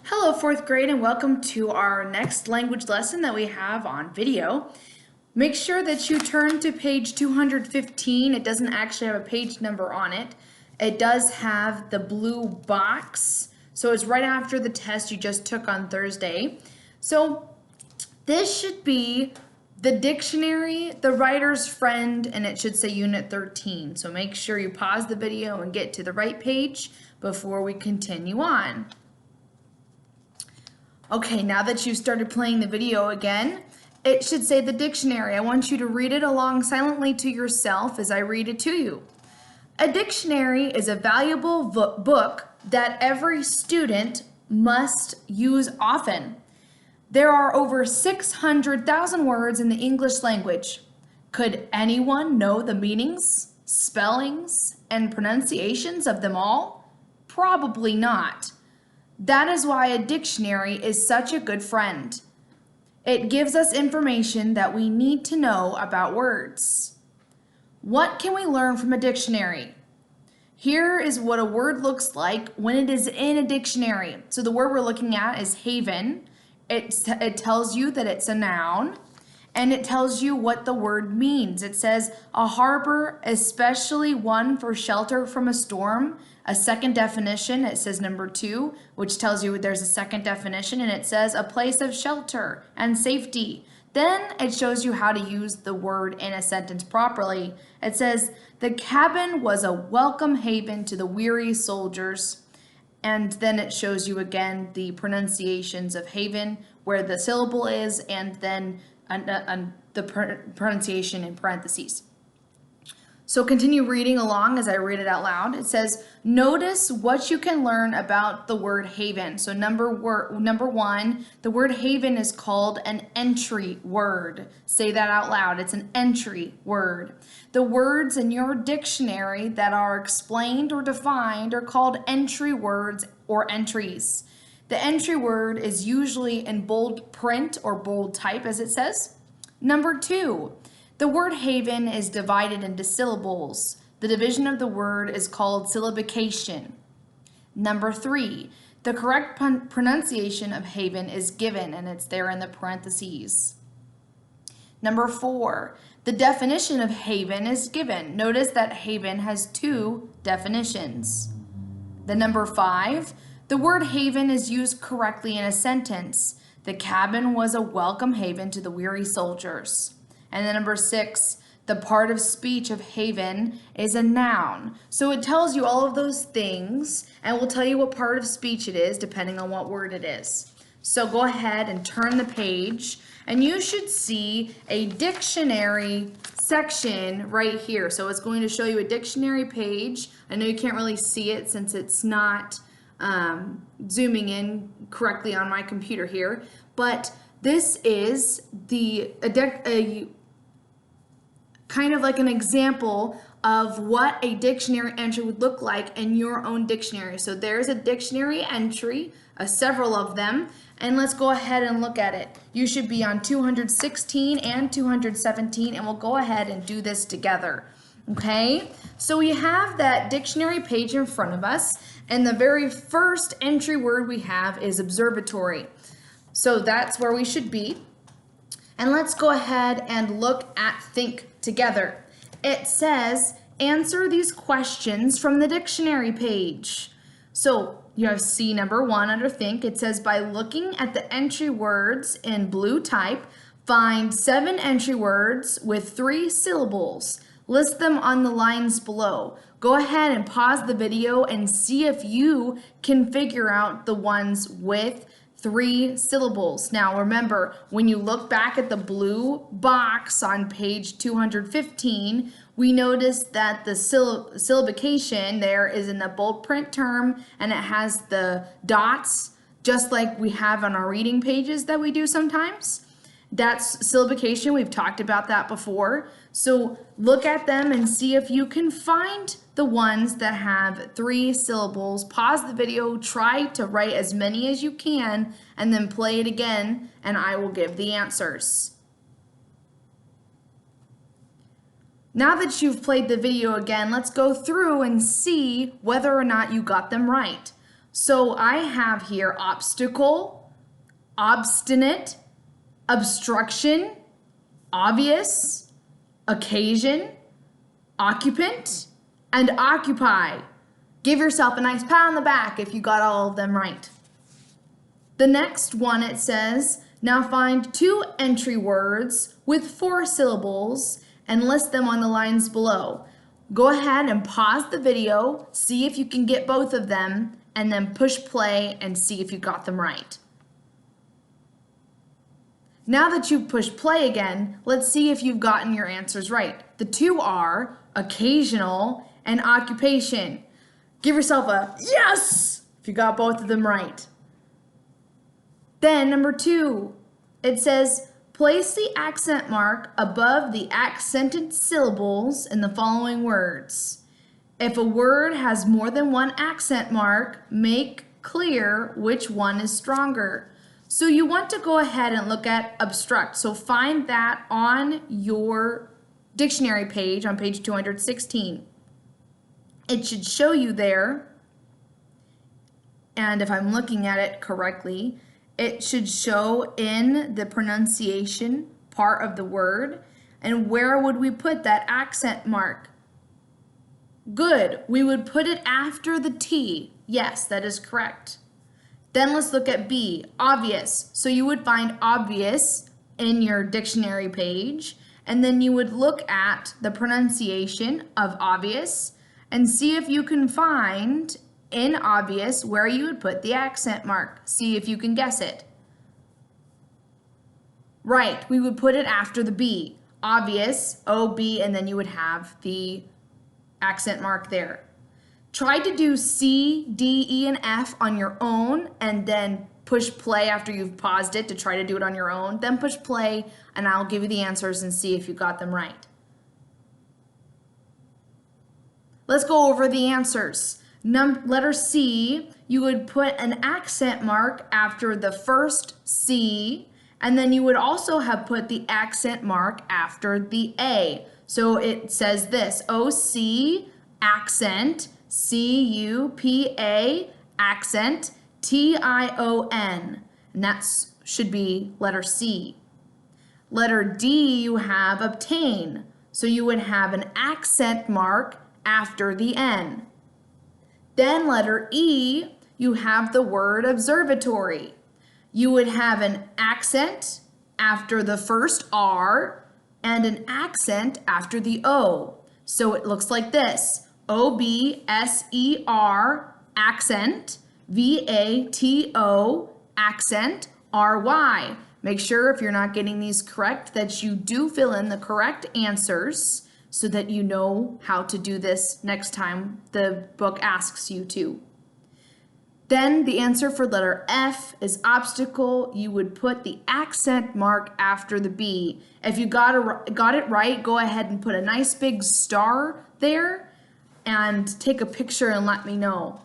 Hello, fourth grade, and welcome to our next language lesson that we have on video. Make sure that you turn to page 215. It doesn't actually have a page number on it. It does have the blue box, so it's right after the test you just took on Thursday. So this should be the dictionary, the writer's friend, and it should say Unit 13. So make sure you pause the video and get to the right page before we continue on. Okay, now that you've started playing the video again, it should say the dictionary. I want you to read it along silently to yourself as I read it to you. A dictionary is a valuable book that every student must use often. There are over 600,000 words in the English language. Could anyone know the meanings, spellings, and pronunciations of them all? Probably not. That is why a dictionary is such a good friend. It gives us information that we need to know about words. What can we learn from a dictionary? Here is what a word looks like when it is in a dictionary. So the word we're looking at is haven. It tells you that it's a noun, and it tells you what the word means. It says a harbor, especially one for shelter from a storm. A second definition, it says number 2, which tells you there's a second definition, and it says a place of shelter and safety. Then it shows you how to use the word in a sentence properly. It says the cabin was a welcome haven to the weary soldiers. And then it shows you again the pronunciations of haven, where the syllable is, and then the pronunciation in parentheses. So continue reading along as I read it out loud. It says, notice what you can learn about the word haven. So number 1, the word haven is called an entry word. Say that out loud. It's an entry word. The words in your dictionary that are explained or defined are called entry words or entries. The entry word is usually in bold print or bold type, as it says. Number 2, the word haven is divided into syllables. The division of the word is called syllabication. Number 3, the correct pronunciation of haven is given, and it's there in the parentheses. Number 4, the definition of haven is given. Notice that haven has 2 definitions. The number 5, the word haven is used correctly in a sentence. The cabin was a welcome haven to the weary soldiers. And then number 6, the part of speech of haven is a noun. So it tells you all of those things, and will tell you what part of speech it is depending on what word it is. So go ahead and turn the page, and you should see a dictionary section right here. So it's going to show you a dictionary page. I know you can't really see it since it's not zooming in correctly on my computer here, but this is kind of like an example of what a dictionary entry would look like in your own dictionary. So there's a dictionary entry, several of them, and let's go ahead and look at it. You should be on 216 and 217, and we'll go ahead and do this together. Okay, so we have that dictionary page in front of us, and the very first entry word we have is observatory. So that's where we should be. And let's go ahead and look at think together. It says, answer these questions from the dictionary page. So you have C number 1 under think. It says, by looking at the entry words in blue type, find 7 entry words with 3 syllables. List them on the lines below. Go ahead and pause the video and see if you can figure out the ones with 3 syllables. Now remember, when you look back at the blue box on page 215, we noticed that the syllabication there is in the bold print term, and it has the dots just like we have on our reading pages that we do sometimes. That's syllabication. We've talked about that before. So look at them and see if you can find the ones that have 3 syllables. Pause the video, try to write as many as you can, and then play it again, and I will give the answers. Now that you've played the video again, let's go through and see whether or not you got them right. So I have here obstacle, obstinate, obstruction, obvious, occasion, occupant, and occupy. Give yourself a nice pat on the back if you got all of them right. The next one, it says, now find 2 entry words with 4 syllables and list them on the lines below. Go ahead and pause the video, see if you can get both of them, and then push play and see if you got them right. Now that you've pushed play again, let's see if you've gotten your answers right. The 2 are occasional and occupation. Give yourself a yes if you got both of them right. Then number 2, it says, place the accent mark above the accented syllables in the following words. If a word has more than one accent mark, make clear which one is stronger. So you want to go ahead and look at obstruct. So find that on your dictionary page on page 216. It should show you there, and if I'm looking at it correctly, it should show in the pronunciation part of the word. And where would we put that accent mark? Good. We would put it after the T. Yes, that is correct. Then let's look at B, obvious. So you would find obvious in your dictionary page, and then you would look at the pronunciation of obvious and see if you can find in obvious where you would put the accent mark. See if you can guess it. Right, we would put it after the B. Obvious, O-B, and then you would have the accent mark there. Try to do C, D, E, and F on your own and then push play after you've paused it to try to do it on your own. Then push play and I'll give you the answers and see if you got them right. Let's go over the answers. Letter C, you would put an accent mark after the first C, and then you would also have put the accent mark after the A. So it says this, O-C, accent, C-U-P-A, accent, T-I-O-N, and that should be letter C. Letter D, you have obtain, so you would have an accent mark after the N. Then letter E, you have the word observatory. You would have an accent after the first R and an accent after the O. So it looks like this, O-B-S-E-R, accent, V-A-T-O, accent, R-Y. Make sure if you're not getting these correct that you do fill in the correct answers so that you know how to do this next time the book asks you to. Then the answer for letter F is obstacle. You would put the accent mark after the B. If you got it right, go ahead and put a nice big star there and take a picture and let me know.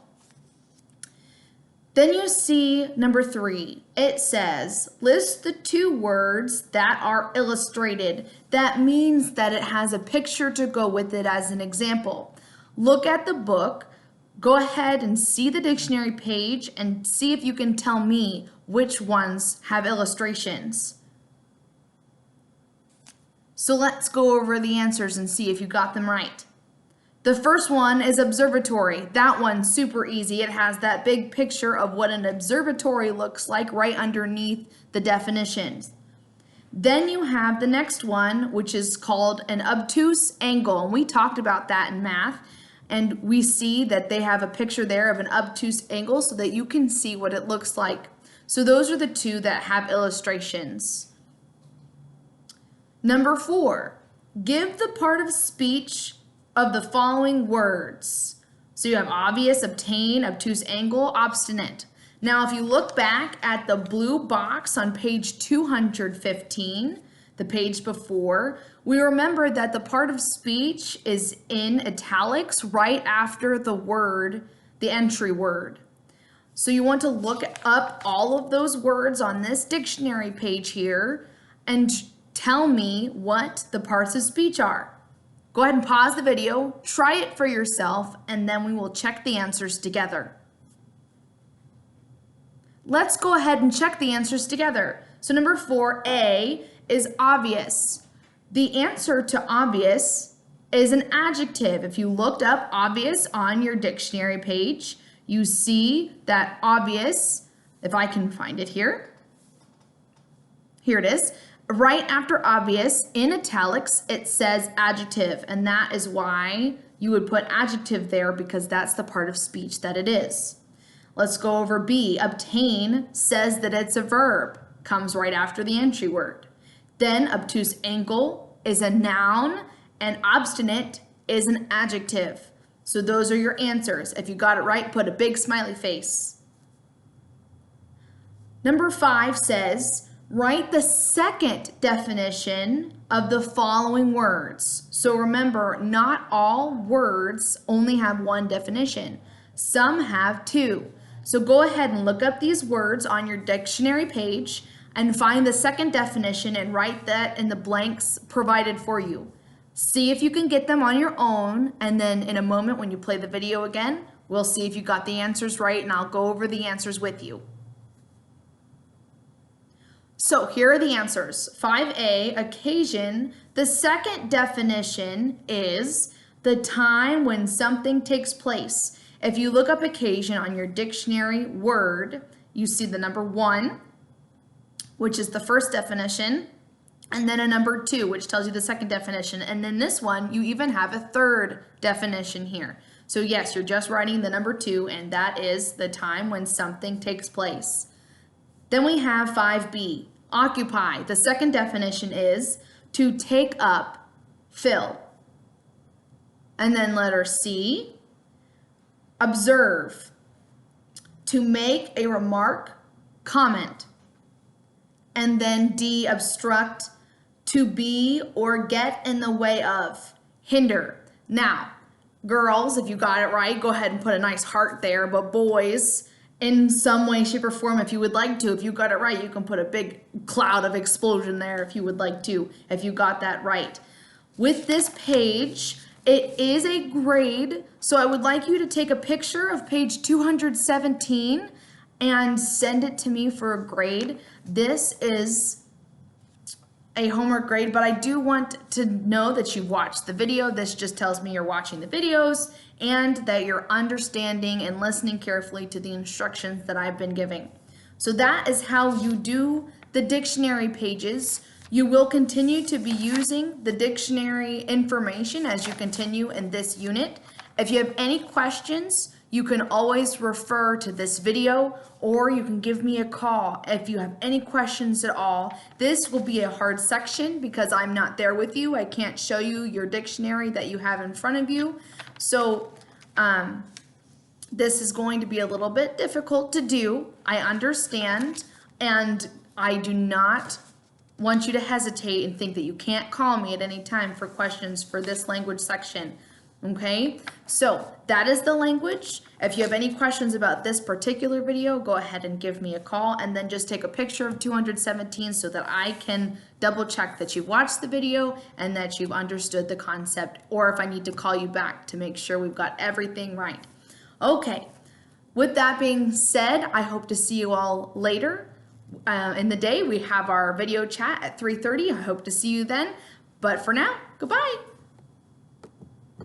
Then you see number 3. It says, list the 2 words that are illustrated. That means that it has a picture to go with it as an example. Look at the book, go ahead and see the dictionary page and see if you can tell me which ones have illustrations. So let's go over the answers and see if you got them right. The first one is observatory. That one's super easy. It has that big picture of what an observatory looks like right underneath the definitions. Then you have the next one, which is called an obtuse angle. And we talked about that in math. And we see that they have a picture there of an obtuse angle so that you can see what it looks like. So those are the 2 that have illustrations. Number 4, give the part of speech of the following words. So you have obvious, obtain, obtuse angle, obstinate. Now if you look back at the blue box on page 215, the page before, we remember that the part of speech is in italics right after the word, the entry word. So you want to look up all of those words on this dictionary page here and tell me what the parts of speech are. Go ahead and pause the video, try it for yourself, and then we will check the answers together. let's go ahead and check the answers together. So number 4A is obvious. The answer to obvious is an adjective. If you looked up obvious on your dictionary page, you see that obvious, if I can find it here. Here it is. Right after obvious, in italics, it says adjective, and that is why you would put adjective there, because that's the part of speech that it is. Let's go over B. Obtain says that it's a verb, comes right after the entry word. Then obtuse ankle is a noun, and obstinate is an adjective. So those are your answers. If you got it right, put a big smiley face. Number 5 says, write the second definition of the following words. So remember, not all words only have one definition. Some have two. So go ahead and look up these words on your dictionary page and find the second definition and write that in the blanks provided for you. See if you can get them on your own, and then in a moment when you play the video again, we'll see if you got the answers right, and I'll go over the answers with you. So here are the answers. 5A, occasion. The second definition is the time when something takes place. If you look up occasion on your dictionary word, you see the number 1, which is the first definition, and then a number 2, which tells you the second definition. And then this one, you even have a third definition here. So yes, you're just writing the number 2, and that is the time when something takes place. Then we have 5B, occupy. The second definition is to take up, fill. And then letter C, observe, to make a remark, comment. And then D, obstruct, to be or get in the way of, hinder. Now, girls, if you got it right, go ahead and put a nice heart there, but boys, in some way, shape, or form, if you would like to, if you got it right, you can put a big cloud of explosion there if you would like to, if you got that right. With this page, it is a grade, so I would like you to take a picture of page 217 and send it to me for a grade. This is a homework grade, but I do want to know that you watched the video. This just tells me you're watching the videos and that you're understanding and listening carefully to the instructions that I've been giving. So that is how you do the dictionary pages. You will continue to be using the dictionary information as you continue in this unit. If you have any questions, you can always refer to this video, or you can give me a call if you have any questions at all. This will be a hard section because I'm not there with you. I can't show you your dictionary that you have in front of you. So this is going to be a little bit difficult to do. I understand, and I do not want you to hesitate and think that you can't call me at any time for questions for this language section. Okay, so that is the language. If you have any questions about this particular video, go ahead and give me a call, and then just take a picture of 217 so that I can double check that you watched the video and that you've understood the concept, or if I need to call you back to make sure we've got everything right. Okay, with that being said, I hope to see you all later in the day. We have our video chat at 3:30. I hope to see you then, but for now, goodbye.